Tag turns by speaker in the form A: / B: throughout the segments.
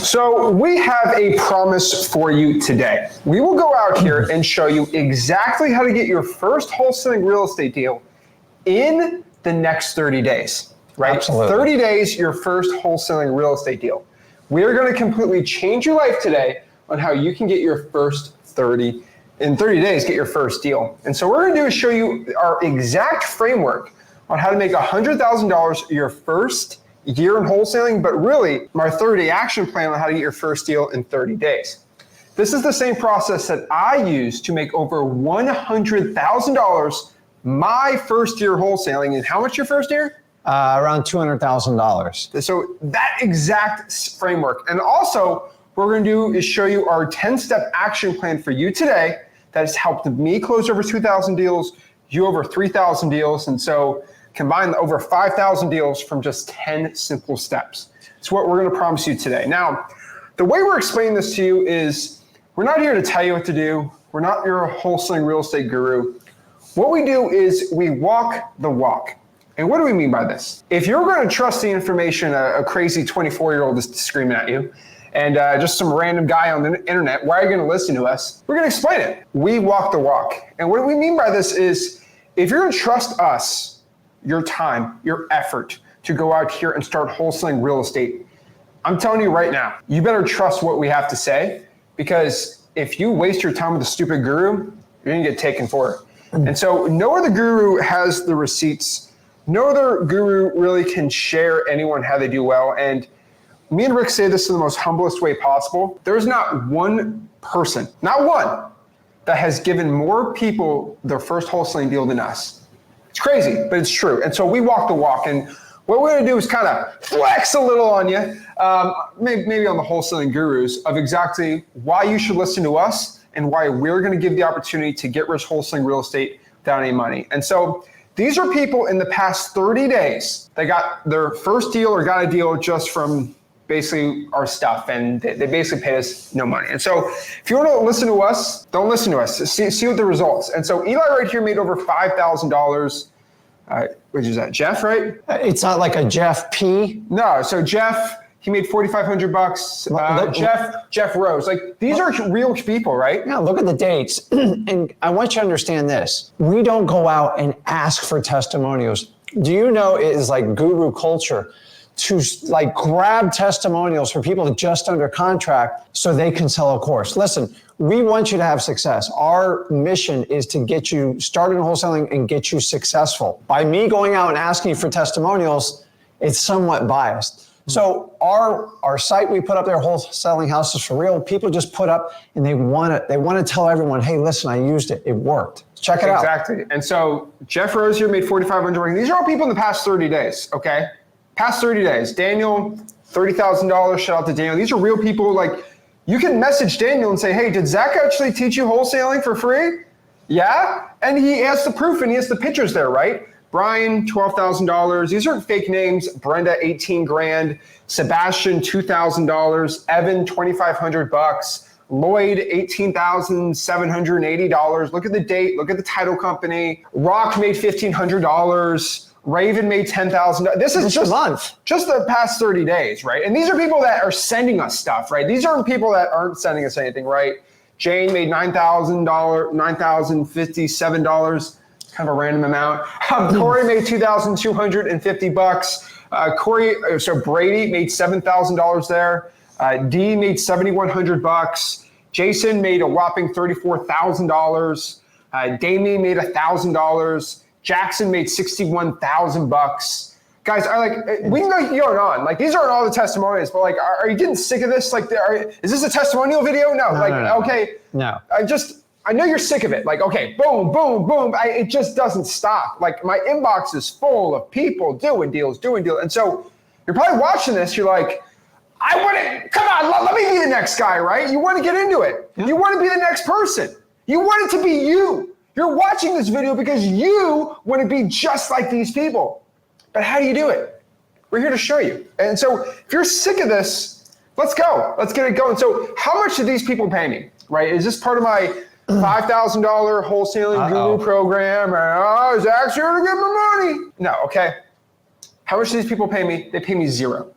A: So we have a promise for you today. We will go out here and show you exactly how to get your first wholesaling real estate deal in the next 30 days, right?
B: Absolutely.
A: 30 days, your first wholesaling real estate deal. We are going to completely change your life today on how you can get your first 30 days, get your first deal. And so what we're going to do is show you our exact framework on how to make $100,000 your first year in wholesaling, but really our 30-day action plan on how to get your first deal in 30 days. This is the same process that I used to make over $100,000 my first year wholesaling. And how much your first year?
B: Around $200,000.
A: So that exact framework. And also what we're going to do is show you our 10-step action plan for you today that has helped me close over 2,000 deals, you over 3,000 deals. And so combine over 5,000 deals from just 10 simple steps. It's what we're going to promise you today. Now, the way we're explaining this to you is we're not here to tell you what to do. We're not your wholesaling real estate guru. What we do is we walk the walk. And what do we mean by this? If you're going to trust the information a crazy 24-year-old is screaming at you, and just some random guy on the internet, why are you going to listen to us? We're going to explain it. We walk the walk. And what we mean by this is if you're going to trust us, your time, your effort to go out here and start wholesaling real estate, I'm telling you right now, you better trust what we have to say, because if you waste your time with a stupid guru, you're going to get taken for it. And so no other guru has the receipts. No other guru really can share anyone how they do well. And me and Rick say this in the most humblest way possible. There's not one person, not one, that has given more people their first wholesaling deal than us. It's crazy, but it's true. And so we walk the walk. And what we're going to do is kind of flex a little on you, maybe on the wholesaling gurus, of exactly why you should listen to us and why we're going to give the opportunity to get rich wholesaling real estate without any money. And so these are people in the past 30 days that got their first deal or got a deal just from basically our stuff, and they basically paid us no money. And so if you want to listen to us, don't listen to us. See what the results. And so Eli right here made over $5,000. Which is that, Jeff, right?
B: It's not like a Jeff P.
A: No, so Jeff, he made $4,500. Jeff Rose, like these are real people, right?
B: Yeah, look at the dates. And I want you to understand this. We don't go out and ask for testimonials. Do you know it is like guru culture to like grab testimonials for people just under contract so they can sell a course? Listen, we want you to have success. Our mission is to get you started in wholesaling and get you successful. By me going out and asking for testimonials, it's somewhat biased. So our site, we put up there, Wholesaling Houses for Real. People just put up and they want to tell everyone, hey, listen, I used it. It worked. Check it out.
A: Exactly. And so Jeff Rose here made $4,500. These are all people in the past 30 days, okay? Past 30 days. Daniel, $30,000. Shout out to Daniel. These are real people. Like, you can message Daniel and say, hey, did Zach actually teach you wholesaling for free? Yeah? And he has the proof and he has the pictures there, right? Brian, $12,000. These are fake names. Brenda, 18 grand. Sebastian, $2,000. Evan, $2,500. Lloyd, $18,780. Look at the date. Look at the title company. Rock made $1,500. Raven made $10,000. This is just a month, just the past 30 days, right? And these are people that are sending us stuff, right? These aren't people that aren't sending us anything, right? Jane made $9,057, kind of a random amount. Corey made $2,250. So Brady made $7,000 there. D made $7,100. Jason made a whopping $34,000. Damien made $1,000. Jackson made $61,000. Guys, we can go on. Like, these aren't all the testimonials, but like, are you getting sick of this? Like, is this a testimonial video? No. Okay.
B: No.
A: I know you're sick of it. Like, okay, boom, boom, boom. It just doesn't stop. Like, my inbox is full of people doing deals. And so you're probably watching this. You're like, come on, let me be the next guy, right? You want to get into it. Yeah. You want to be the next person. You want it to be you. You're watching this video because you want to be just like these people. But how do you do it? We're here to show you. And so if you're sick of this, let's go. Let's get it going. So how much do these people pay me, right? Is this part of my $5,000 wholesaling guru program? Zach's here to get my money. No, okay. How much do these people pay me? They pay me $0.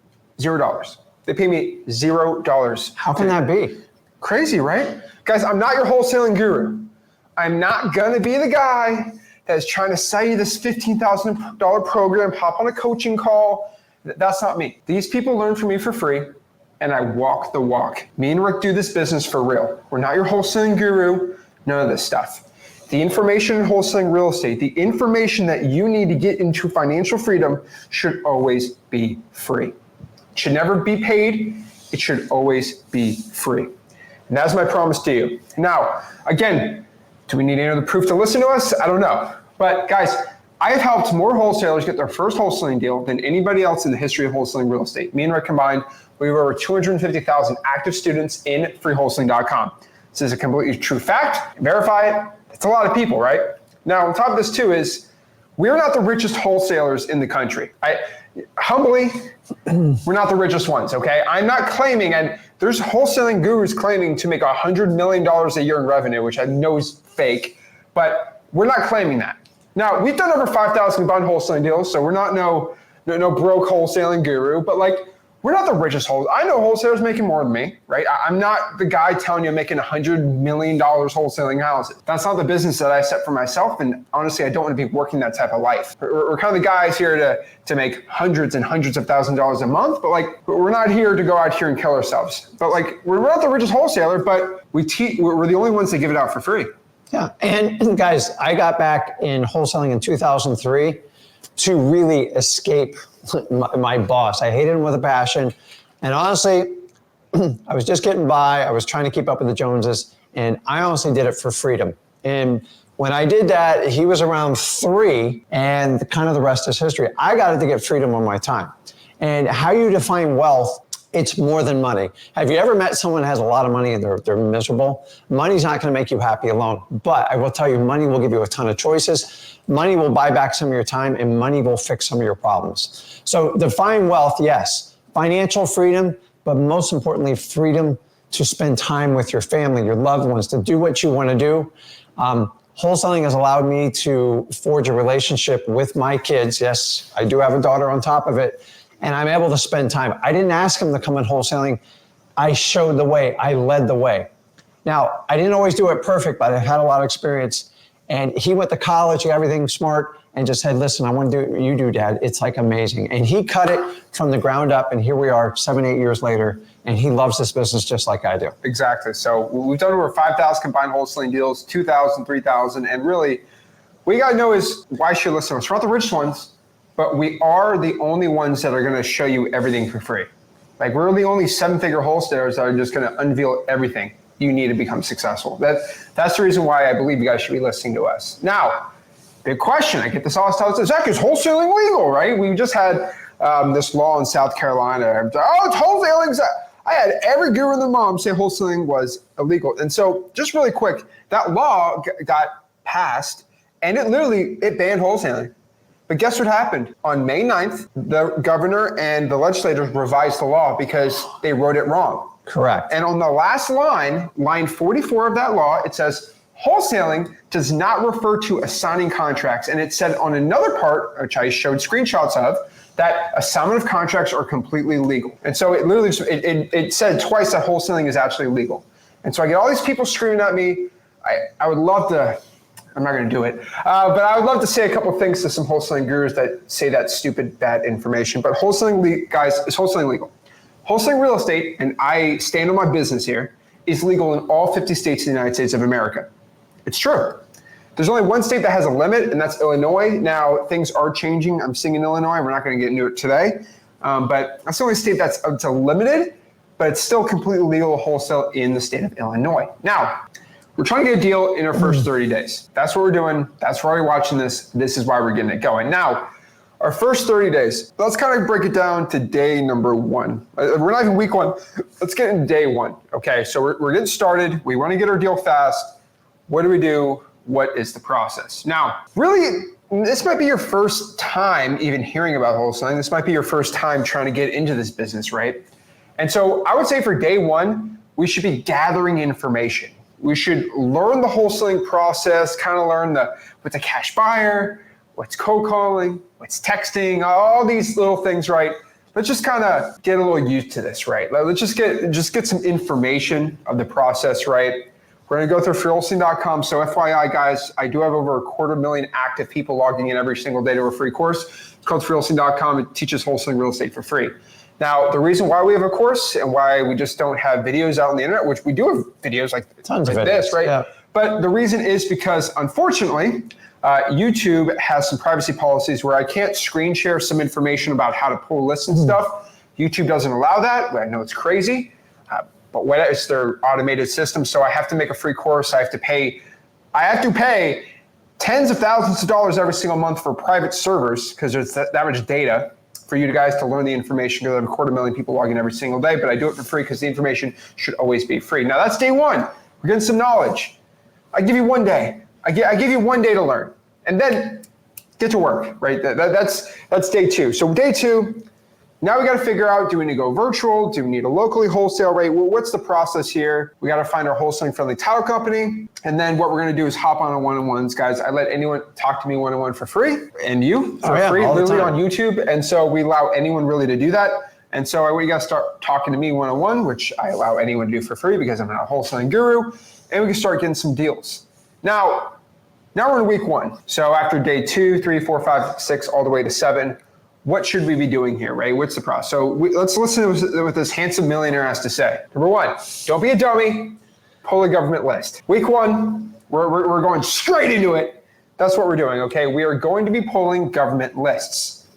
A: They pay me $0.
B: How can that be?
A: Crazy, right? Guys, I'm not your wholesaling guru. I'm not gonna be the guy that is trying to sell you this $15,000 program, hop on a coaching call. That's not me. These people learn from me for free, and I walk the walk. Me and Rick do this business for real. We're not your wholesaling guru, none of this stuff. The information in wholesaling real estate, the information that you need to get into financial freedom should always be free. It should never be paid. It should always be free. And that's my promise to you. Now, again, do we need any other proof to listen to us? I don't know. But guys, I have helped more wholesalers get their first wholesaling deal than anybody else in the history of wholesaling real estate. Me and Rick combined, we have over 250,000 active students in freewholesaling.com. This is a completely true fact. Verify it. It's a lot of people, right? Now, on top of this too is, we're not the richest wholesalers in the country. Humbly, we're not the richest ones, okay? I'm not claiming, and there's wholesaling gurus claiming to make $100 million a year in revenue, which I know is fake, but we're not claiming that. Now, we've done over 5,000 combined wholesaling deals, so we're not no broke wholesaling guru, but like, we're not the richest wholesaler. I know wholesalers making more than me, right? I'm not the guy telling you I'm making $100 million wholesaling houses. That's not the business that I set for myself, and honestly, I don't want to be working that type of life. We're kind of the guys here to make hundreds and hundreds of thousands of dollars a month, but like, we're not here to go out here and kill ourselves. But like, we're not the richest wholesaler, but we're the only ones that give it out for free.
B: Yeah, and guys, I got back in wholesaling in 2003 to really escape my boss. I hated him with a passion. And honestly, I was just getting by. I was trying to keep up with the Joneses. And I honestly did it for freedom. And when I did that, he was around 3, and kind of the rest is history. I got it to get freedom on my time. And how you define wealth, it's more than money. Have you ever met someone that has a lot of money and they're miserable? Money's not going to make you happy alone. But I will tell you, money will give you a ton of choices. Money will buy back some of your time, and money will fix some of your problems. So define wealth, yes. Financial freedom, but most importantly, freedom to spend time with your family, your loved ones, to do what you want to do. Wholesaling has allowed me to forge a relationship with my kids. Yes, I do have a daughter on top of it. And I'm able to spend time. I didn't ask him to come in wholesaling. I showed the way. I led the way. Now, I didn't always do it perfect, but I had a lot of experience. And he went to college, everything smart, and just said, listen, I want to do what you do, Dad. It's like amazing. And he cut it from the ground up. And here we are 7, 8 years later. And he loves this business just like I do.
A: Exactly. So we've done over 5,000 combined wholesaling deals, 2,000, 3,000. And really, what you got to know is why should you listen to us? We're not the richest ones, but we are the only ones that are going to show you everything for free. Like, we're the only 7-figure wholesalers that are just going to unveil everything you need to become successful. That's the reason why I believe you guys should be listening to us. Now, big question. I get this all the time. Zach, is wholesaling legal, right? We just had this law in South Carolina. Oh, it's wholesaling. I had every guru and their mom say wholesaling was illegal. And so just really quick, that law got passed, and it banned wholesaling. But guess what happened? On May 9th, the governor and the legislators revised the law because they wrote it wrong.
B: Correct.
A: And on the last line 44 of that law, it says, wholesaling does not refer to assigning contracts. And it said on another part, which I showed screenshots of, that assignment of contracts are completely legal. And so it literally, it said twice that wholesaling is actually legal. And so I get all these people screaming at me. I would love to, I'm not going to do it, but I would love to say a couple of things to some wholesaling gurus that say that stupid, bad information. But wholesaling, guys, is wholesaling legal? Wholesaling real estate, and I stand on my business here, is legal in all 50 states in the United States of America. It's true. There's only one state that has a limit, and that's Illinois. Now, things are changing. I'm seeing in Illinois. We're not going to get into it today. But that's the only state that's limited, but it's still completely legal to wholesale in the state of Illinois. Now, we're trying to get a deal in our first 30 days. That's what we're doing. That's why you're watching this. This is why we're getting it going. Now, our first 30 days, let's kind of break it down to day number 1. We're not even week 1. Let's get into day 1. Okay, so we're getting started. We want to get our deal fast. What do we do? What is the process? Now, really, this might be your first time even hearing about wholesaling. This might be your first time trying to get into this business, right? And so I would say for day 1, we should be gathering information. We should learn the wholesaling process, kind of learn what's a cash buyer, what's cold calling, what's texting, all these little things, right? let's just kind of get a little used to this, right? Let's just get some information of the process, right? We're going to go through freeholstein.com. So FYI, guys, I do have over 250,000 active people logging in every single day to a free course. It's called freeholstein.com. It teaches wholesaling real estate for free. Now, the reason why we have a course and why we just don't have videos out on the internet, which we do have videos like this, right? Yeah. But the reason is because, unfortunately, YouTube has some privacy policies where I can't screen share some information about how to pull lists and stuff. YouTube doesn't allow that. I know it's crazy. But it's their automated system, so I have to make a free course. I have to pay tens of thousands of dollars every single month for private servers because there's that much data for you guys to learn the information. Because I have 250,000 people logging every single day, but I do it for free because the information should always be free. Now that's day one. We're getting some knowledge. I give you 1 day. I give you 1 day to learn, and then get to work. Right? That's day two. So day two. Now we got to figure out, do we need to go virtual? Do we need a locally wholesale rate? Well, what's the process here? We got to find our wholesaling friendly title company. And then what we're going to do is hop on a one-on-ones, guys. I let anyone talk to me one-on-one for free, and you for free, literally on YouTube. And so we allow anyone really to do that. And so we got to start talking to me one-on-one, which I allow anyone to do for free because I'm not a wholesaling guru. And we can start getting some deals. Now we're in week one. So after day 2, 3, 4, 5, 6, all the way to 7, what should we be doing here, right? What's the process? So let's listen to what this handsome millionaire has to say. Number 1, don't be a dummy, pull a government list. Week 1, we're going straight into it. That's what we're doing, okay? We are going to be pulling government lists.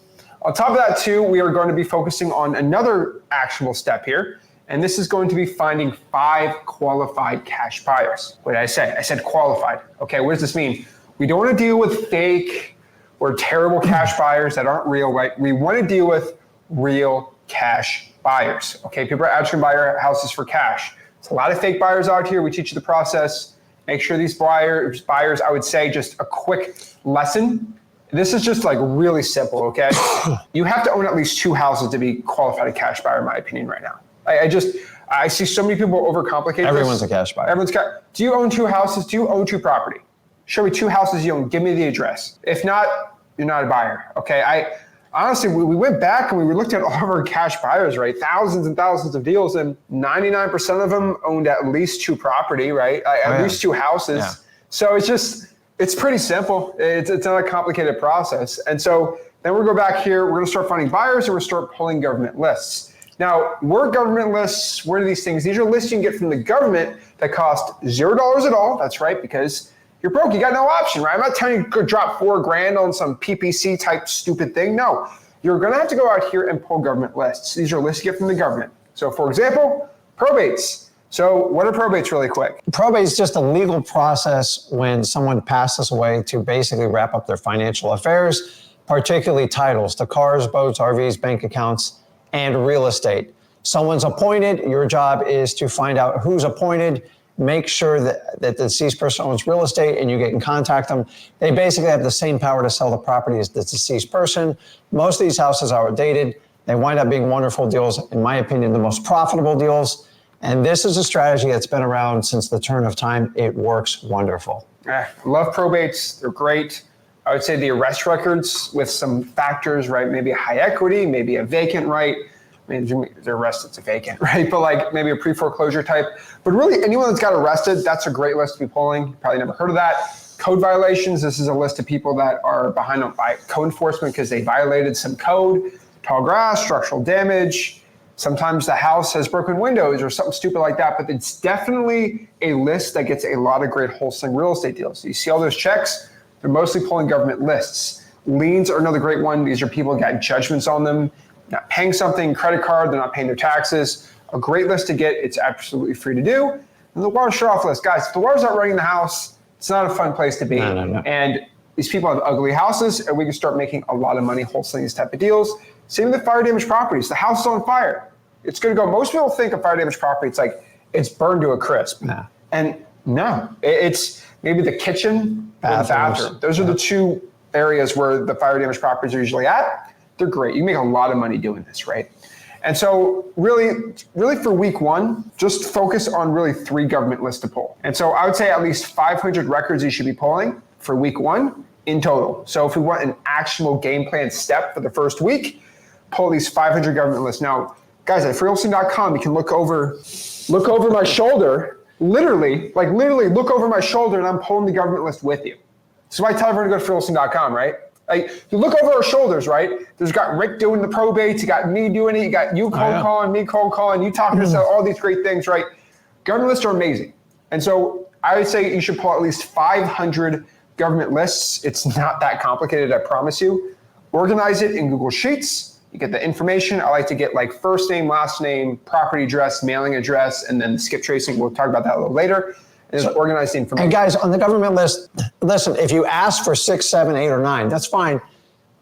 A: On top of that too, we are going to be focusing on another actionable step here, and this is going to be finding 5 qualified cash buyers. What did I say? I said qualified. Okay, what does this mean? We don't want to deal with fake or terrible cash buyers that aren't real, right? We want to deal with real cash buyers, okay? People are actually buy our houses for cash. It's a lot of fake buyers out here. We teach you the process. Make sure these buyers, I would say just a quick lesson. This is just like really simple, okay? You have to own at least 2 houses to be qualified a cash buyer, in my opinion, right now. I see so many people overcomplicate
B: Everyone's
A: this.
B: a cash buyer.
A: Do you own 2 houses? Do you own 2 property? Show me 2 houses you own. Give me the address. If not, you're not a buyer, okay? Honestly, we went back and we looked at all of our cash buyers, right? Thousands and thousands of deals, and 99% of them owned at least 2 property, right? At least 2 houses. Yeah. So it's pretty simple. It's not a complicated process. And so then we'll go back here. We're gonna start finding buyers and we'll start pulling government lists. Now, government lists, what are these things? These are lists you can get from the government that cost $0 at all. That's right, because you're broke, you got no option, right? I'm not telling you to go drop $4,000 on some PPC type stupid thing. No, you're gonna have to go out here and pull government lists. These are lists you get from the government. So for example, probates. So what are probates really quick?
B: Probate is just a legal process when someone passes away to basically wrap up their financial affairs, particularly titles to cars, boats, RVs, bank accounts, and real estate. Someone's appointed, your job is to find out who's appointed, make sure that the deceased person owns real estate and you get in contact them. They basically have the same power to sell the property as the deceased person. Most of these houses are outdated. They wind up being wonderful deals, in my opinion, the most profitable deals. And this is a strategy that's been around since the turn of time. It works wonderful.
A: Love probates, they're great. I would say the arrest records with some factors, right? Maybe a high equity, maybe a vacant right. I mean, they're arrested, it's a vacant, right? But like maybe a pre-foreclosure type. But really anyone that's got arrested, that's a great list to be pulling. You probably never heard of that. Code violations, this is a list of people that are behind on code enforcement because they violated some code, tall grass, structural damage. Sometimes the house has broken windows or something stupid like that, but it's definitely a list that gets a lot of great wholesaling real estate deals. You see all those checks? They're mostly pulling government lists. Liens are another great one. These are people that got judgments on them, not paying something, credit card, they're not paying their taxes. A great list to get, it's absolutely free to do. And the water shut-off list. Guys, if the water's not running in the house, it's not a fun place to be.
B: No.
A: And these people have ugly houses, and we can start making a lot of money wholesaling these type of deals. Same with the fire damaged properties. The house is on fire. It's gonna go, most people think of fire damaged property, it's like, it's burned to a crisp.
B: Nah.
A: And no, it's maybe the kitchen or the bathroom. Those are the 2 areas where the fire damaged properties are usually at. They're great. You make a lot of money doing this, right? And so really for week 1, just focus on really 3 government lists to pull. And so I would say at least 500 records you should be pulling for week 1 in total. So if we want an actionable game plan step for the first week, pull these 500 government lists. Now, guys, at freeholstein.com, you can look over my shoulder, literally look over my shoulder, and I'm pulling the government list with you. So I tell everyone to go to freeholstein.com, right? Like, you look over our shoulders, right? There's got Rick doing the probates, you got me doing it, you got you cold calling, me cold calling, you talking to us about all these great things, right? Government lists are amazing. And so I would say you should pull at least 500 government lists. It's not that complicated, I promise you. Organize it in Google Sheets. You get the information. I like to get like first name, last name, property address, mailing address, and then skip tracing. We'll talk about that a little later. And just organize the information.
B: And guys, on the government list, listen, if you ask for 6, 7, 8, or 9, that's fine.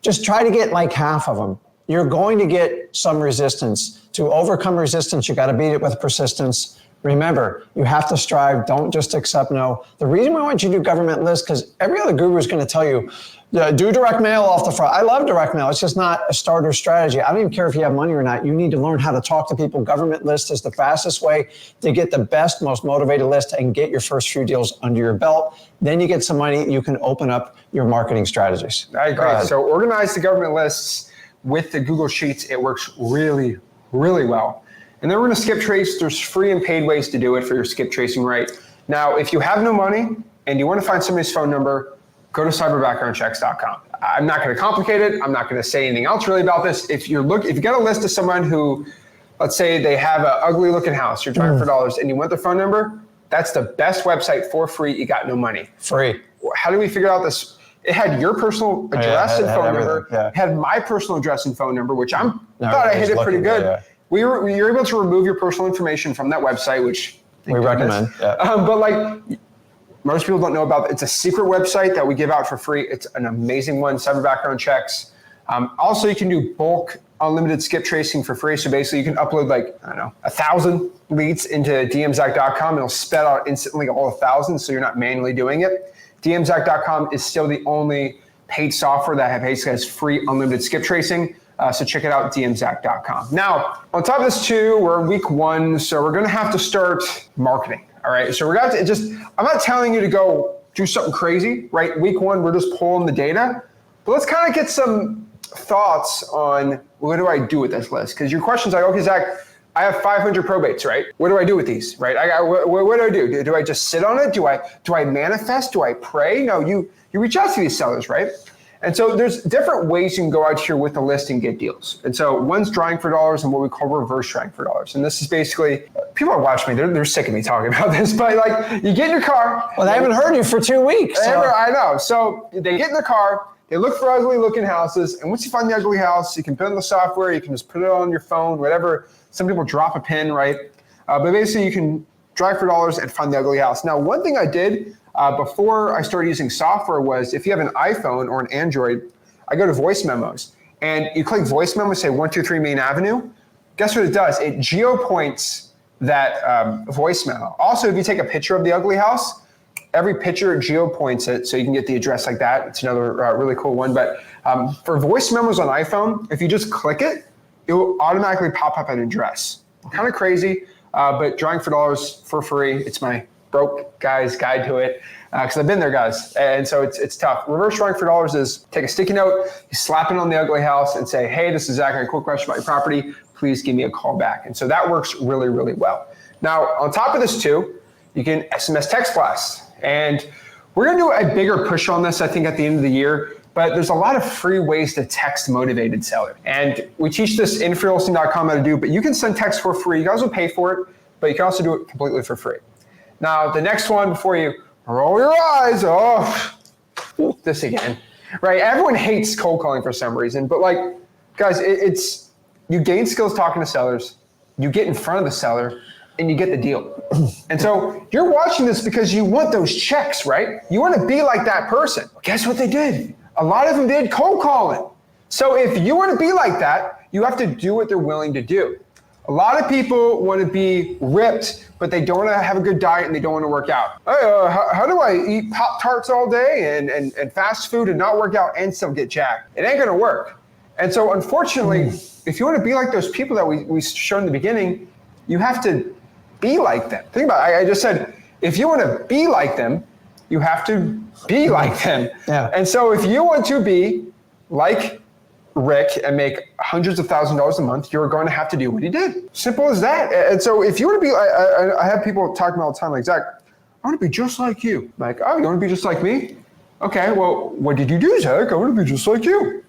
B: Just try to get like half of them. You're going to get some resistance. To overcome resistance, you got to beat it with persistence. Remember, you have to strive. Don't just accept no. The reason we want you to do government lists, because every other guru is going to tell you, do direct mail off the front. I love direct mail. It's just not a starter strategy. I don't even care if you have money or not. You need to learn how to talk to people. Government list is the fastest way to get the best, most motivated list and get your first few deals under your belt. Then you get some money. You can open up your marketing strategies.
A: I agree. So organize the government lists with the Google Sheets. It works really, really well. And then we're going to skip trace. There's free and paid ways to do it for your skip tracing, right? Now, if you have no money and you want to find somebody's phone number, go to cyberbackgroundchecks.com. I'm not going to complicate it. I'm not going to say anything else really about this. If you get a list of someone who, let's say they have an ugly looking house, you're trying for dollars, and you want their phone number, that's the best website for free. You got no money.
B: Free.
A: How do we figure out this? It had your personal address and phone number. It had my personal address and phone number, which thought I hit it pretty good. You're able to remove your personal information from that website, which
B: we recommend.
A: But like, most people don't know about it. It's a secret website that we give out for free. It's an amazing one, Cyber Background Checks. Also, you can do bulk unlimited skip tracing for free. So basically you can upload 1,000 leads into dmzack.com. It'll spit out instantly all 1,000, so you're not manually doing it. dmzack.com is still the only paid software that basically has free unlimited skip tracing. So check it out, dmzack.com. Now, on top of this too, we're in week 1, so we're gonna have to start marketing. All right, so we're going to I'm not telling you to go do something crazy, right? Week 1, we're just pulling the data, but let's kind of get some thoughts on what do I do with this list? Because your question's like, okay, Zach, I have 500 probates, right? What do I do with these, right? What do I do? Do I just sit on it? Do I manifest? Do I pray? No, you reach out to these sellers, right? And so there's different ways you can go out here with a list and get deals. And so one's drawing for dollars and what we call reverse drawing for dollars. And this is basically, people are watching me, they're sick of me talking about this, but like you get in your car.
B: Well, they haven't heard you for 2 weeks. So.
A: I know. So they get in the car, they look for ugly looking houses. And once you find the ugly house, you can put in the software, you can just put it on your phone, whatever. Some people drop a pin, right? But basically you can drive for dollars and find the ugly house. Now, one thing I did before I started using software was if you have an iPhone or an Android, I go to voice memos and you click voice memo, say 123 Main Avenue. Guess what it does? It geo-points that voice memo. Also, if you take a picture of the ugly house, every picture geo-points it so you can get the address like that. It's another really cool one. But for voice memos on iPhone, if you just click it, it will automatically pop up an address. Kind of crazy, but drawing for dollars for free. It's my broke guy's guide to it because I've been there, guys, and so it's tough. Reverse drawing for dollars is take a sticky note, you slap it on the ugly house and say, hey, this is Zach, I have a quick question about your property, please give me a call back. And so that works really, really well. Now, on top of this too, you can SMS text blast, and we're gonna do a bigger push on this, I think, at the end of the year, but there's a lot of free ways to text motivated sellers. And we teach this in freeholstein.com how to do, but you can send text for free. You guys will pay for it, but you can also do it completely for free. Now, the next one before you roll your eyes, this again, right? Everyone hates cold calling for some reason, but like, guys, you gain skills talking to sellers, you get in front of the seller, and you get the deal. And so you're watching this because you want those checks, right? You want to be like that person. Well, guess what they did? A lot of them did cold calling. So if you want to be like that, you have to do what they're willing to do. A lot of people want to be ripped, but they don't want to have a good diet and they don't want to work out. Hey, how do I eat Pop-Tarts all day and fast food and not work out and still get jacked? It ain't going to work. And so unfortunately, if you want to be like those people that we showed in the beginning, you have to be like them. Think about it. I just said, if you want to be like them, you have to be like them.
B: Yeah.
A: And so if you want to be like Rick and make hundreds of thousands of dollars a month, you're going to have to do what he did. Simple as that. And so if you want to be, I have people talk to me all the time like, Zach, I want to be just like you. I'm like, oh, you want to be just like me? Okay, well, what did you do, Zach? I want to be just like you.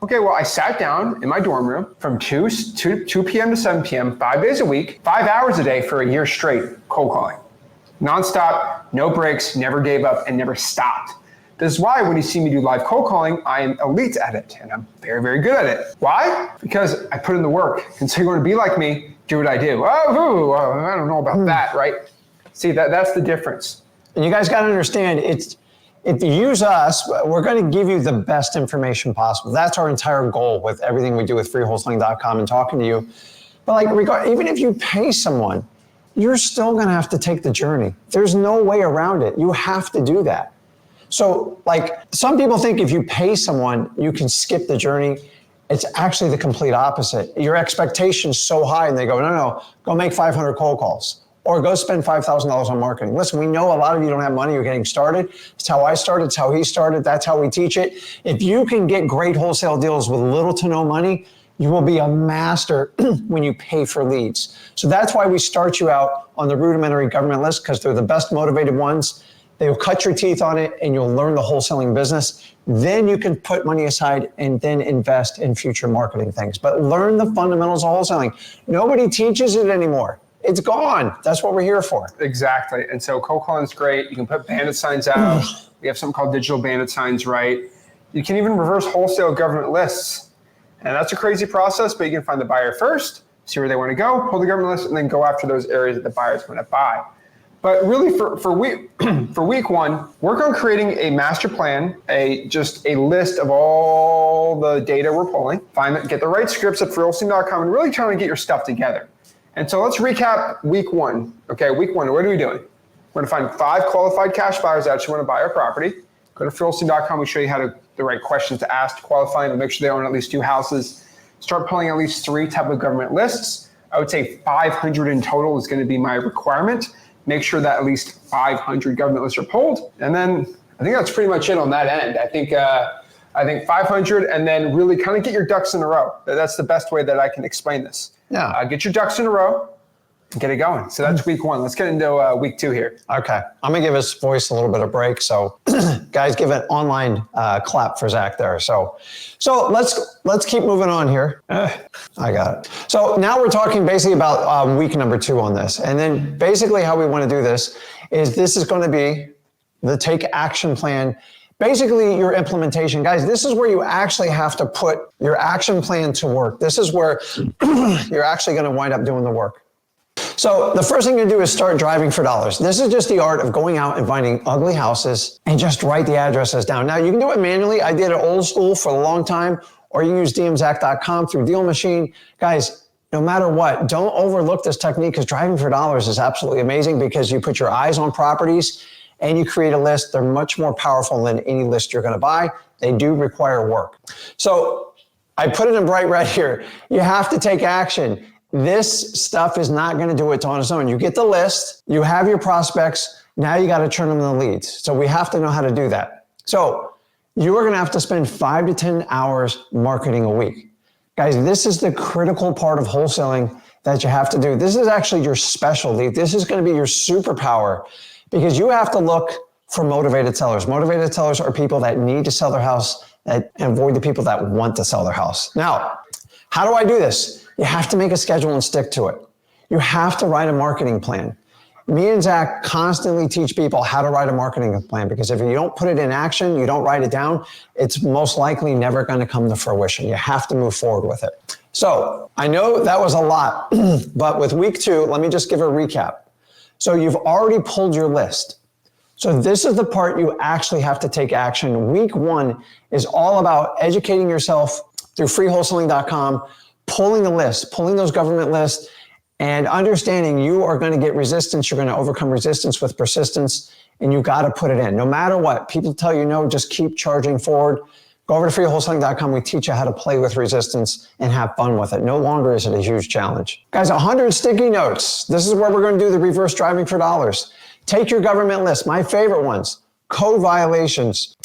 A: Okay, well, I sat down in my dorm room from 2 p.m. to 7 p.m., 5 days a week, 5 hours a day for a year straight, cold calling. Nonstop, no breaks, never gave up, and never stopped. This is why when you see me do live cold calling, I am elite at it, and I'm very, very good at it. Why? Because I put in the work. And so you're going to be like me, do what I do. Oh, I don't know about that, right? See, that's the difference.
B: And you guys got to understand, if you use us, we're going to give you the best information possible. That's our entire goal with everything we do with freewholesaling.com and talking to you. But like, even if you pay someone, you're still going to have to take the journey. There's no way around it. You have to do that. So like some people think if you pay someone, you can skip the journey. It's actually the complete opposite. Your expectation's so high and they go, no, go make 500 cold calls. Or go spend $5,000 on marketing. Listen, we know a lot of you don't have money, you're getting started. It's how I started, it's how he started, that's how we teach it. If you can get great wholesale deals with little to no money, you will be a master when you pay for leads. So that's why we start you out on the rudimentary government list, because they're the best motivated ones. They will cut your teeth on it and you'll learn the wholesaling business. Then you can put money aside and then invest in future marketing things. But learn the fundamentals of wholesaling. Nobody teaches it anymore. It's gone. That's what we're here for.
A: Exactly. And so cold calling is great. You can put bandit signs out. We have something called digital bandit signs, right? You can even reverse wholesale government lists. And that's a crazy process, but you can find the buyer first, see where they want to go, pull the government list, and then go after those areas that the buyer's going to buy. But really for week one, work on creating a master plan, just a list of all the data we're pulling, get the right scripts at freewholesaling.com and really trying to get your stuff together. And so let's recap week one. Okay, week one, what are we doing? We're gonna find 5 qualified cash buyers that actually wanna buy our property. Go to freewholesaling.com, we show you the right questions to ask to qualify and make sure they own at least 2 houses. Start pulling at least 3 type of government lists. I would say 500 in total is gonna be my requirement. Make sure that at least 500 government lists are pulled. And then I think that's pretty much it on that end. I think 500 and then really kind of get your ducks in a row. That's the best way that I can explain this.
B: Yeah.
A: Get your ducks in a row and get it going. So that's week one. Let's get into week 2 here.
B: Okay. I'm going to give his voice a little bit of break. So guys, give an online clap for Zach there. So let's keep moving on here. I got it. So now we're talking basically about week number 2 on this. And then basically how we want to do this is going to be the take action plan. Basically, your implementation. Guys, this is where you actually have to put your action plan to work. This is where you're actually going to wind up doing the work. So the first thing you do is start driving for dollars. This is just the art of going out and finding ugly houses and just write the addresses down. Now, you can do it manually. I did it old school for a long time, or you use dmzack.com through Deal Machine. Guys, no matter what, don't overlook this technique because driving for dollars is absolutely amazing because you put your eyes on properties and you create a list. They're much more powerful than any list you're going to buy. They do require work. So I put it in bright red here. You have to take action. This stuff is not going to do it on its own. You get the list, you have your prospects, now you got to turn them into leads. So we have to know how to do that. So you are going to have to spend 5 to 10 hours marketing a week. Guys, this is the critical part of wholesaling that you have to do. This is actually your specialty. This is going to be your superpower. Because you have to look for motivated sellers. Motivated sellers are people that need to sell their house and avoid the people that want to sell their house. Now, how do I do this? You have to make a schedule and stick to it. You have to write a marketing plan. Me and Zach constantly teach people how to write a marketing plan because if you don't put it in action, you don't write it down, it's most likely never going to come to fruition. You have to move forward with it. So I know that was a lot, but with week 2, let me just give a recap. So you've already pulled your list. So this is the part you actually have to take action. Week 1 is all about educating yourself through freewholesaling.com, pulling the list, pulling those government lists, and understanding you are going to get resistance. You're going to overcome resistance with persistence, and you got to put it in. No matter what, people tell you no, just keep charging forward. Go over to freewholesaling.com. We teach you how to play with resistance and have fun with it. No longer is it a huge challenge. Guys, 100 sticky notes. This is where we're going to do the reverse driving for dollars. Take your government list. My favorite ones, code violations.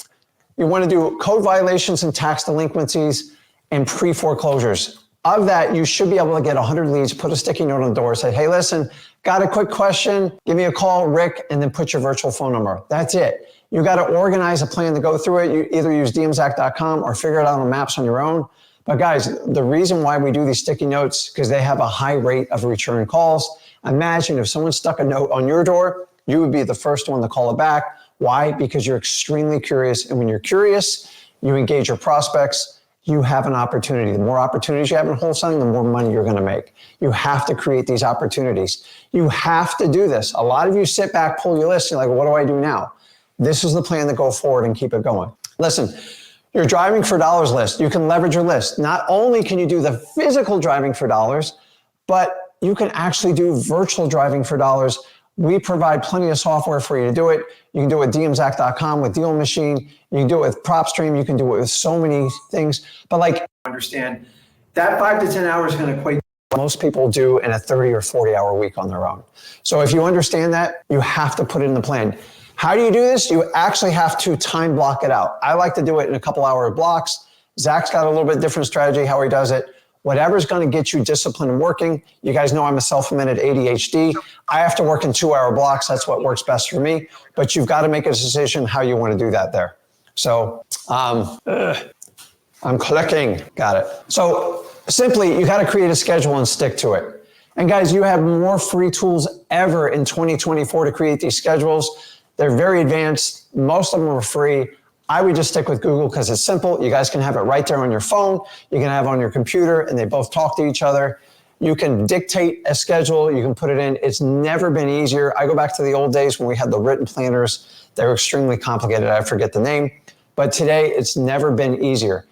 B: You want to do code violations and tax delinquencies and pre-foreclosures. Of that, you should be able to get 100 leads, put a sticky note on the door, say, hey, listen, got a quick question, give me a call, Rick, and then put your virtual phone number. That's it. You got to organize a plan to go through it. You either use dmzack.com or figure it out on maps on your own. But guys, the reason why we do these sticky notes, because they have a high rate of return calls. Imagine if someone stuck a note on your door, you would be the first one to call it back. Why? Because you're extremely curious. And when you're curious, you engage your prospects, you have an opportunity. The more opportunities you have in wholesaling, the more money you're going to make. You have to create these opportunities. You have to do this. A lot of you sit back, pull your list, and you're like, what do I do now? This is the plan to go forward and keep it going. Listen, your driving for dollars list, you can leverage your list. Not only can you do the physical driving for dollars, but you can actually do virtual driving for dollars. We provide plenty of software for you to do it. You can do it with dmzack.com, with Deal Machine. You can do it with PropStream. You can do it with so many things. But like, understand that 5 to 10 hours is going to equate to what most people do in a 30 or 40 hour week on their own. So if you understand that, you have to put it in the plan. How do you do this? You actually have to time block it out. I like to do it in a couple hour blocks. Zach's got a little bit different strategy how he does it. Whatever's going to get you disciplined and working. You guys know I'm a self-admitted ADHD. I have to work in 2 hour blocks. That's what works best for me. But you've got to make a decision how you want to do that there. So I'm clicking. Got it. So simply, you got to create a schedule and stick to it. And guys, you have more free tools ever in 2024 to create these schedules. They're very advanced. Most of them are free. I would just stick with Google because it's simple. You guys can have it right there on your phone. You can have it on your computer and they both talk to each other. You can dictate a schedule. You can put it in. It's never been easier. I go back to the old days when we had the written planners. They were extremely complicated. I forget the name. But today, it's never been easier.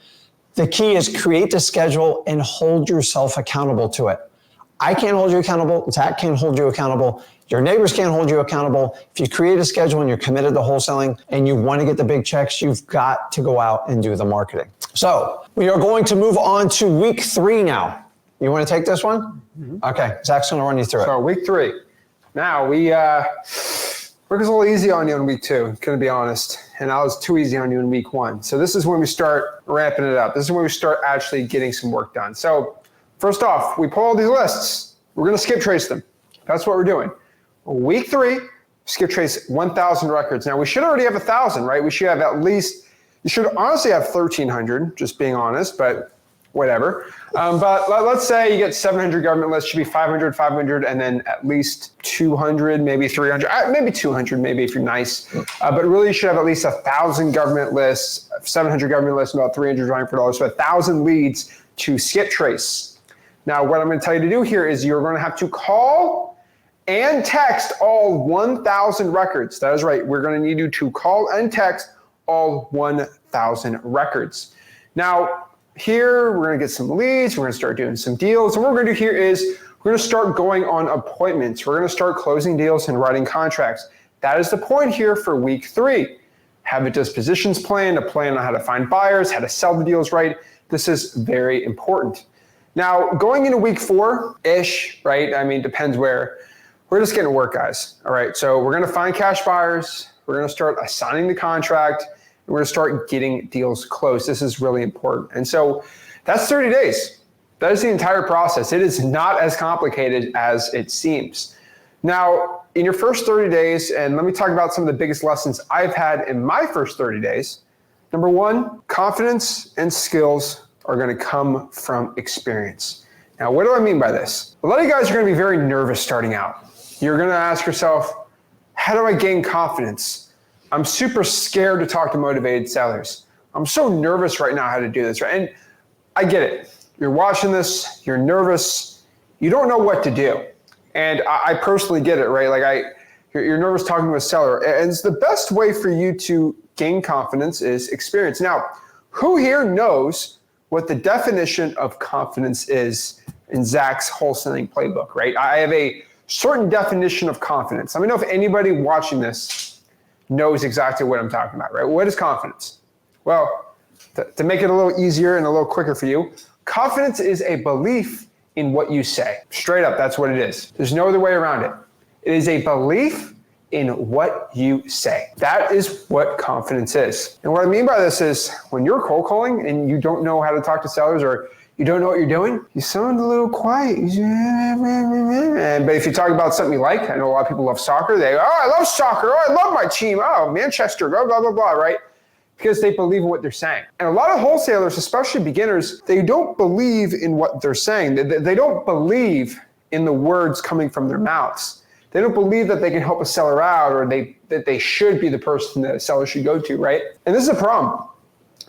B: The key is create the schedule and hold yourself accountable to it. I can't hold you accountable. Zach can't hold you accountable. Your neighbors can't hold you accountable. If you create a schedule and you're committed to wholesaling and you want to get the big checks, you've got to go out and do the marketing. So we are going to move on to week 3 now. You want to take this one? Mm-hmm. Okay, Zach's going to run you through it.
A: So week 3. Now we, Rick was a little easy on you in week 2, going to be honest. And I was too easy on you in week 1. So this is when we start ramping it up. This is when we start actually getting some work done. So first off, we pull all these lists. We're going to skip trace them. That's what we're doing. Week 3, skip trace 1,000 records. Now we should already have 1,000, right? We should have at least, you should honestly have 1,300, just being honest, but whatever. But let's say you get 700 government lists, should be 500, 500, and then at least 200, maybe 300, maybe 200, maybe if you're nice. But really you should have at least 1,000 government lists, 700 government lists, about 300 driving for dollars, so 1,000 leads to skip trace. Now what I'm going to tell you to do here is you're going to have to call and text all 1,000 records. That is right. We're going to need you to call and text all 1,000 records. Now, here we're going to get some leads. We're going to start doing some deals. And what we're going to do here is we're going to start going on appointments. We're going to start closing deals and writing contracts. That is the point here for week 3. Have a dispositions plan, a plan on how to find buyers, how to sell the deals right. This is very important. Now, going into week 4-ish, right? I mean, depends where. We're just getting to work, guys. All right, so we're going to find cash buyers. We're going to start assigning the contract. And we're going to start getting deals closed. This is really important. And so that's 30 days. That is the entire process. It is not as complicated as it seems. Now, in your first 30 days, and let me talk about some of the biggest lessons I've had in my first 30 days. Number 1, confidence and skills are going to come from experience. Now, what do I mean by this? A lot of you guys are going to be very nervous starting out. You're going to ask yourself, how do I gain confidence? I'm super scared to talk to motivated sellers. I'm so nervous right now how to do this, right? And I get it. You're watching this, you're nervous, you don't know what to do. And I personally get it, right? Like you're nervous talking to a seller. And it's the best way for you to gain confidence is experience. Now, who here knows what the definition of confidence is in Zach's wholesaling playbook, right? I have a certain definition of confidence. Let me know if anybody watching this knows exactly what I'm talking about, right? What is confidence? Well, to make it a little easier and a little quicker for you, confidence is a belief in what you say. Straight up, that's what it is. There's no other way around it. It is a belief in what you say. That is what confidence is. And what I mean by this is when you're cold calling and you don't know how to talk to sellers or you don't know what you're doing, you sound a little quiet. But if you talk about something you like, I know a lot of people love soccer. I love soccer. Oh, I love my team. Oh, Manchester, blah, blah, blah, blah, right? Because they believe in what they're saying. And a lot of wholesalers, especially beginners, they don't believe in what they're saying. They don't believe in the words coming from their mouths. They don't believe that they can help a seller out or that they should be the person that a seller should go to, right? And this is a problem.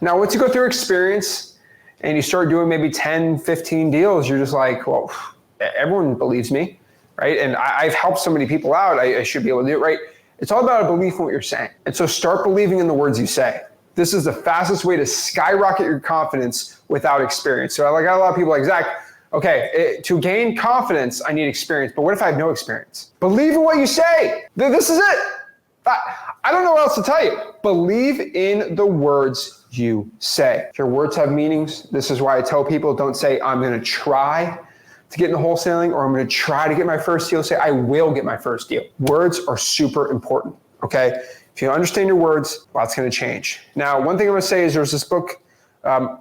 A: Now, once you go through experience and you start doing maybe 10, 15 deals, you're just like, well, everyone believes me, right? And I've helped so many people out, I should be able to do it, right? It's all about a belief in what you're saying. And so start believing in the words you say. This is the fastest way to skyrocket your confidence without experience. So I got a lot of people like, Zach, okay, to gain confidence, I need experience. But what if I have no experience? Believe in what you say. This is it. I don't know what else to tell you. Believe in the words you say. Your words have meanings. This is why I tell people, don't say, I'm going to try to get into wholesaling or I'm going to try to get my first deal. Say, I will get my first deal. Words are super important, okay? If you understand your words, lots going to change. Now, one thing I'm going to say is there's this book,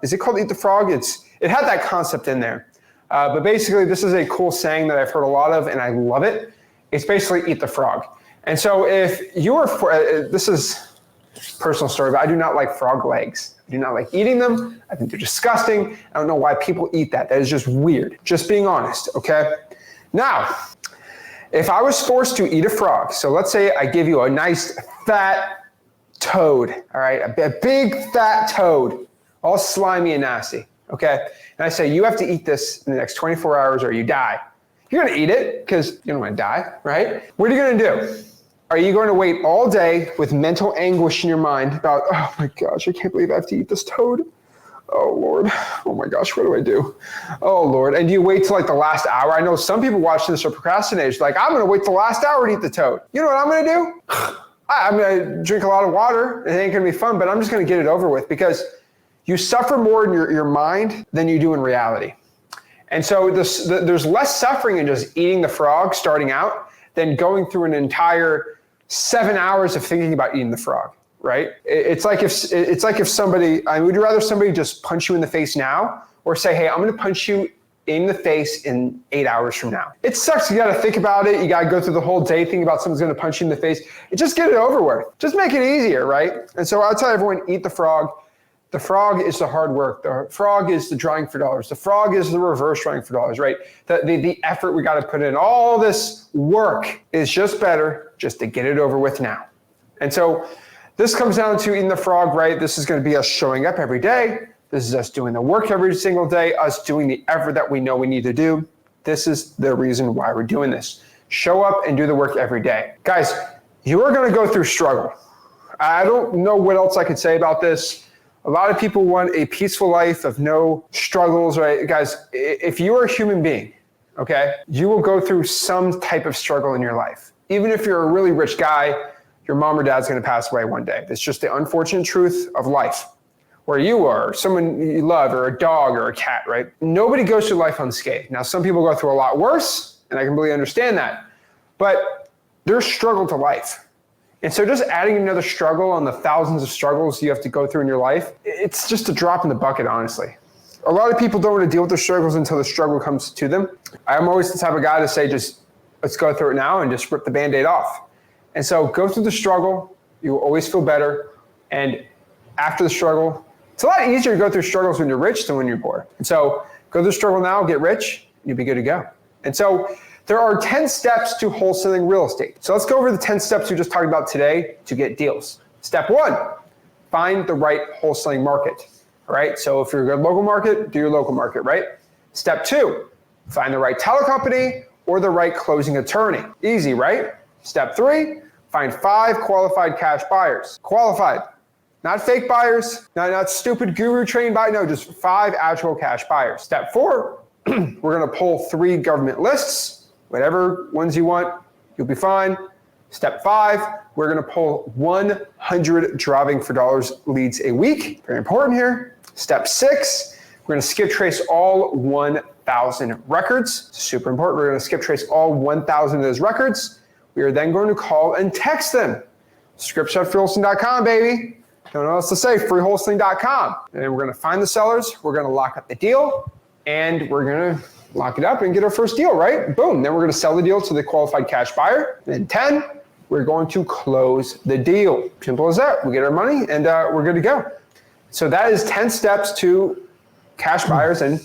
A: is it called Eat the Frog? It had that concept in there. But basically, this is a cool saying that I've heard a lot of, and I love it. It's basically eat the frog. And so if you're, this is a personal story, but I do not like frog legs. I do not like eating them. I think they're disgusting. I don't know why people eat that. That is just weird. Just being honest, okay? Now, if I was forced to eat a frog, so let's say I give you a nice fat toad, all right? A big fat toad, all slimy and nasty, okay? And I say, you have to eat this in the next 24 hours or you die. You're gonna eat it because you don't wanna die, right? What are you gonna do? Are you going to wait all day with mental anguish in your mind about, oh my gosh, I can't believe I have to eat this toad. Oh Lord, oh my gosh, what do I do? Oh Lord, and do you wait till like the last hour? I know some people watching this are procrastinators, like I'm gonna wait till the last hour to eat the toad. You know what I'm gonna do? I'm gonna drink a lot of water. It ain't gonna be fun, but I'm just gonna get it over with because you suffer more in your mind than you do in reality. And so there's less suffering in just eating the frog starting out than going through an entire 7 hours of thinking about eating the frog, right? It's like if somebody, would you rather somebody just punch you in the face now or say, hey, I'm gonna punch you in the face in 8 hours from now? It sucks, you gotta think about it. You gotta go through the whole day thinking about someone's gonna punch you in the face. Just get it over with. Just make it easier, right? And so I'll tell everyone, eat the frog. The frog is the hard work. The frog is the drawing for dollars. The frog is the reverse drawing for dollars, right? The effort we got to put in. All this work is just better just to get it over with now. And so this comes down to eating the frog, right? This is going to be us showing up every day. This is us doing the work every single day, us doing the effort that we know we need to do. This is the reason why we're doing this. Show up and do the work every day. Guys, you are going to go through struggle. I don't know what else I could say about this. A lot of people want a peaceful life of no struggles, right? Guys, if you are a human being, okay, you will go through some type of struggle in your life. Even if you're a really rich guy, your mom or dad's gonna pass away one day. It's just the unfortunate truth of life. Where you are, or someone you love, or a dog or a cat, right? Nobody goes through life unscathed. Now, some people go through a lot worse, and I completely understand that, but there's struggle to life. And so just adding another struggle on the thousands of struggles you have to go through in your life, it's just a drop in the bucket, honestly. A lot of people don't want to deal with their struggles until the struggle comes to them. I'm always the type of guy to say, just let's go through it now and just rip the Band-Aid off. And so go through the struggle. You will always feel better. And after the struggle, it's a lot easier to go through struggles when you're rich than when you're poor. And so go through the struggle now, get rich, you'll be good to go. And so there are 10 steps to wholesaling real estate. So let's go over the 10 steps we just talked about today to get deals. Step 1, find the right wholesaling market. All right, so if you're a good local market, do your local market, right? Step 2, find the right title company or the right closing attorney. Easy, right? Step 3, find 5 qualified cash buyers. Qualified, not fake buyers, not stupid guru trained buy, no, just 5 actual cash buyers. Step 4, we're gonna pull 3 government lists. Whatever ones you want, you'll be fine. Step 5, we're gonna pull 100 driving for dollars leads a week. Very important here. Step 6, we're gonna skip trace all 1,000 records. Super important. We're gonna skip trace all 1,000 of those records. We are then going to call and text them. Scriptshotfreewholesaling.com, baby. Don't know what else to say, freewholesaling.com. And we're gonna find the sellers, we're gonna lock up the deal, and we're gonna lock it up and get our first deal, right? Boom, then we're gonna sell the deal to the qualified cash buyer. Then 10, we're going to close the deal. Simple as that. We get our money and we're good to go. So that is 10 steps to cash buyers and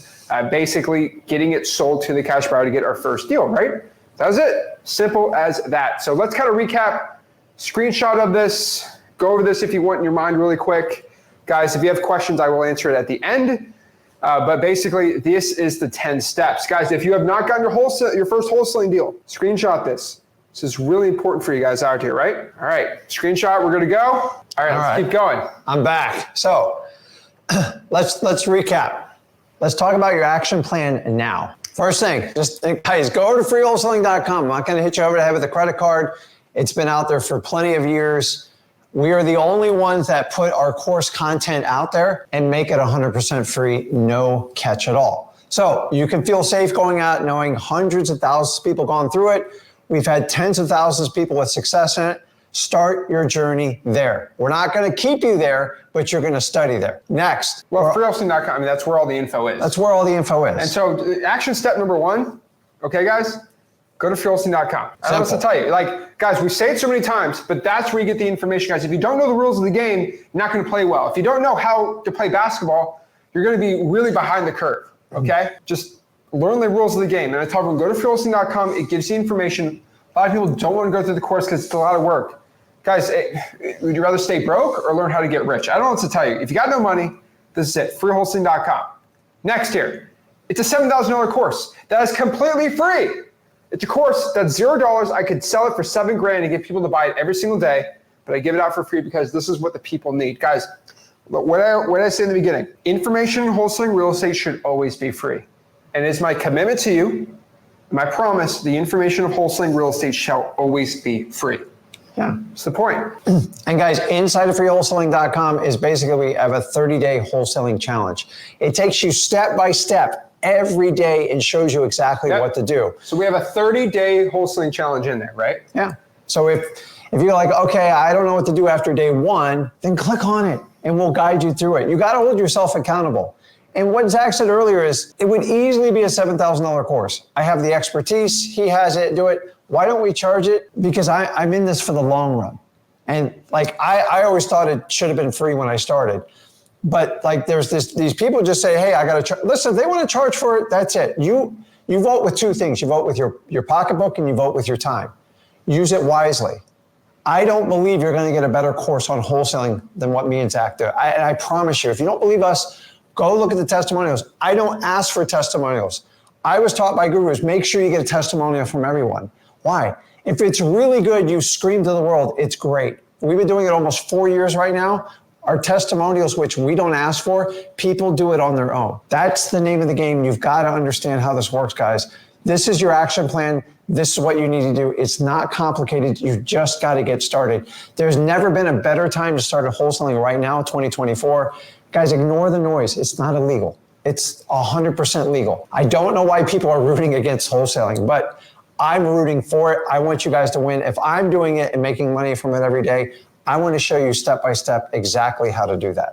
A: basically getting it sold to the cash buyer to get our first deal, right? That was it. Simple as that. So let's kind of recap, screenshot of this, go over this if you want in your mind really quick. Guys, if you have questions, I will answer it at the end. But basically, this is the 10 steps. Guys, if you have not gotten your first wholesaling deal, screenshot this. This is really important for you guys out here, right? All right, screenshot, we're good to go. All right, let's keep going.
B: I'm back. So let's recap. Let's talk about your action plan now. First thing, guys, go over to freewholesaling.com. I'm not going to hit you over the head with a credit card. It's been out there for plenty of years. We are the only ones that put our course content out there and make it 100% free, no catch at all. So you can feel safe going out knowing hundreds of thousands of people gone through it. We've had tens of thousands of people with success in it. Start your journey there. We're not going to keep you there, but you're going to study there. Next.
A: Well, freewholesaling.com, I mean, that's where all the info is.
B: That's where all the info is.
A: And so action step number 1, okay, guys? Go to freewholesaling.com. I don't know what to tell you. Like, guys, we say it so many times, but that's where you get the information, guys. If you don't know the rules of the game, you're not going to play well. If you don't know how to play basketball, you're going to be really behind the curve, okay? Just learn the rules of the game. And I tell everyone, go to freewholesaling.com. It gives you information. A lot of people don't want to go through the course because it's a lot of work. Guys, would you rather stay broke or learn how to get rich? I don't know what to tell you. If you got no money, this is it, freewholesaling.com. Next here, it's a $7,000 course that is completely free. It's a course that's $0. I could sell it for $7,000 and get people to buy it every single day, but I give it out for free because this is what the people need. Guys, what I say in the beginning, information in wholesaling real estate should always be free. And it's my commitment to you, my promise, the information of wholesaling real estate shall always be free.
B: Yeah.
A: That's the point.
B: And guys, inside of freewholesaling.com is basically we have a 30-day wholesaling challenge. It takes you step by step every day and shows you exactly what to do.
A: So we have a 30-day wholesaling challenge in there, right?
B: Yeah. So if you're like, okay, I don't know what to do after day 1, then click on it and we'll guide you through it. You got to hold yourself accountable. And what Zach said earlier is it would easily be a $7,000 course. I have the expertise. He has it. Do it. Why don't we charge it? Because I'm in this for the long run. And like, I always thought it should have been free when I started. But like, there's these people just say, hey, I got to listen, if they want to charge for it, that's it. You vote with 2 things. You vote with your pocketbook and you vote with your time. Use it wisely. I don't believe you're going to get a better course on wholesaling than what me and Zach do. I promise you, if you don't believe us, go look at the testimonials. I don't ask for testimonials. I was taught by gurus, make sure you get a testimonial from everyone. Why? If it's really good, you scream to the world, it's great. We've been doing it almost 4 years right now. Our testimonials, which we don't ask for, people do it on their own. That's the name of the game. You've got to understand how this works, guys. This is your action plan. This is what you need to do. It's not complicated. You've just got to get started. There's never been a better time to start wholesaling right now, 2024. Guys, ignore the noise. It's not illegal. It's 100% legal. I don't know why people are rooting against wholesaling, but I'm rooting for it. I want you guys to win. If I'm doing it and making money from it every day, I want to show you step by step exactly how to do that.